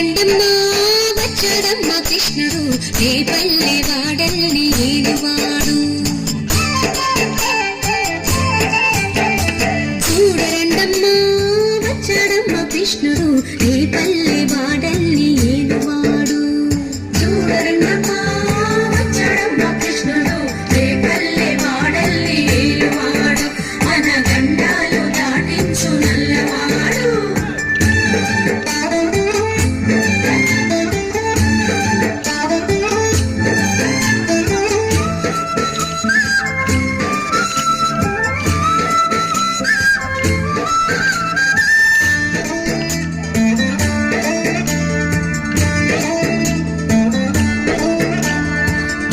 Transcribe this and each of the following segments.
చూడరండమ్మా వచ్చాడమ్మా కృష్ణుడు ఏ పల్లె వాడల్ని ఏలువాడు. చూడరండమ్మా వచ్చాడమ్మా కృష్ణుడు ఏ పల్లె వాడల్ని ఏలువాడు. చూడరండమ్మా వచ్చాడమ్మా కృష్ణుడు ఏ పల్లె వాడల్ని ఏలువాడు. మన గండాలు దాటించు నల్లవాడు.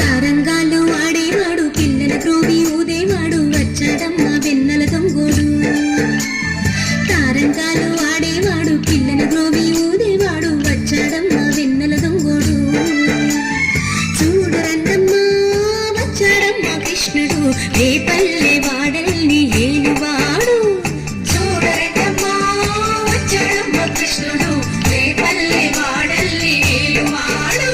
తారంగాలు ఆడేవాడు పిల్లల క్రోవి ఊదేవాడు వచ్చాడమ్మా వెన్నెల దొంగోడు. తారంగాలు ఆడేవాడు పిల్లల క్రోవి ఊదేవాడు వచ్చాడమ్మా వెన్నెల దొంగోడు. చూడరండమ్మా వచ్చాడమ్మా కృష్ణుడు ఏ పల్లె వాడల్ని ఏలువాడు. చూడరండమ్మా వచ్చాడమ్మా కృష్ణుడు ఏ పల్లె వాడల్ని ఏలువాడు.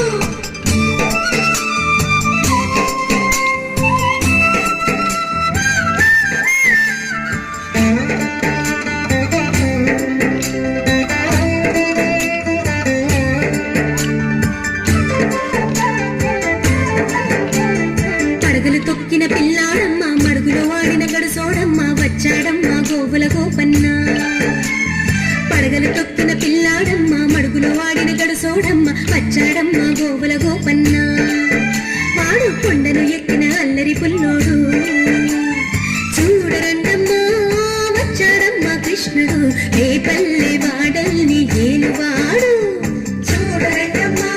పడగలు తొక్కిన పిల్లాడమ్మ మడుగులో వాడిన గడుసోడమ్మ వచ్చాడమ్మ గోవుల గోపన్న. పడగలు తొక్కిన పిల్లాడమ్మ మడుగులో వాడిన గడుసోడమ్మ వచ్చాడమ్మ గోవుల గోపన్న. వాడు కొండను ఎక్కిన అల్లరి పుల్లోడు. చూడరండమ్మా వచ్చాడమ్మ కృష్ణుడు ఏ పల్లె వాడల్ని ఏలువాడు. చూడరండమ్మా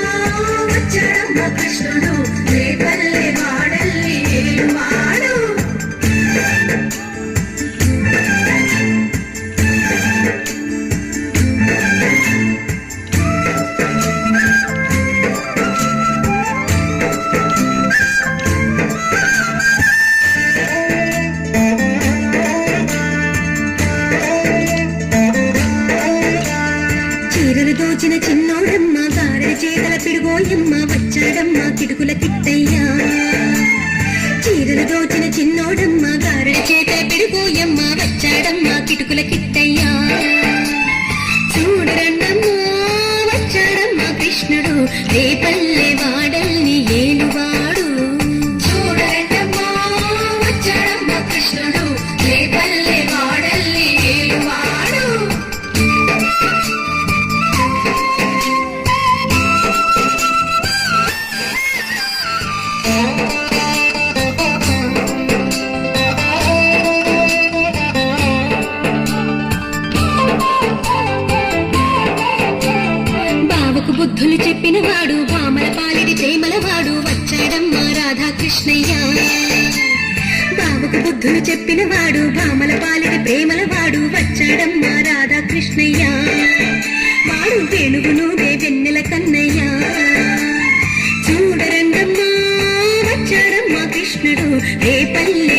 వచ్చాడమ్మ కృష్ణుడు ఏ పల్లె వాడల్ని ఏలువాడు. చీరలు దోచిన చిన్నోడమ్మ గారెల చేతల పిడుగోయమ్మ వచ్చాడమ్మ కిటుకుల కిట్టయ్యా. చీరలు దోచిన చిన్నోడమ్మ గారెల చేతల పిడుగోయమ్మ వచ్చాడమ్మ కిటుకుల కిట్టయ్యా. చూడరండమ్మా వచ్చాడమ్మ కృష్ణుడు ఏ పల్లె వాడల్ని ఏలువాడు. చూడరండమ్మా వచ్చాడమ్మ కృష్ణుడు ఏ పల్లె వాడల్ని ఏలువాడు. బావకు బుద్ధులు చెప్పినవాడు బామల పాలిడి ప్రేమలవాడు వచ్చాడమ్మా రాధాకృష్ణయ్య. బావకు బుద్ధులు చెప్పినవాడు బామల పాలిడి ప్రేమలవాడు వచ్చాడమ్మా రాధాకృష్ణయ్య. వాడు వేణుగునుడే వెన్నెల కన్నయ్య. చూడరండమ్మా వచ్చాడమ్మా కృష్ణుడు ఏ పల్లె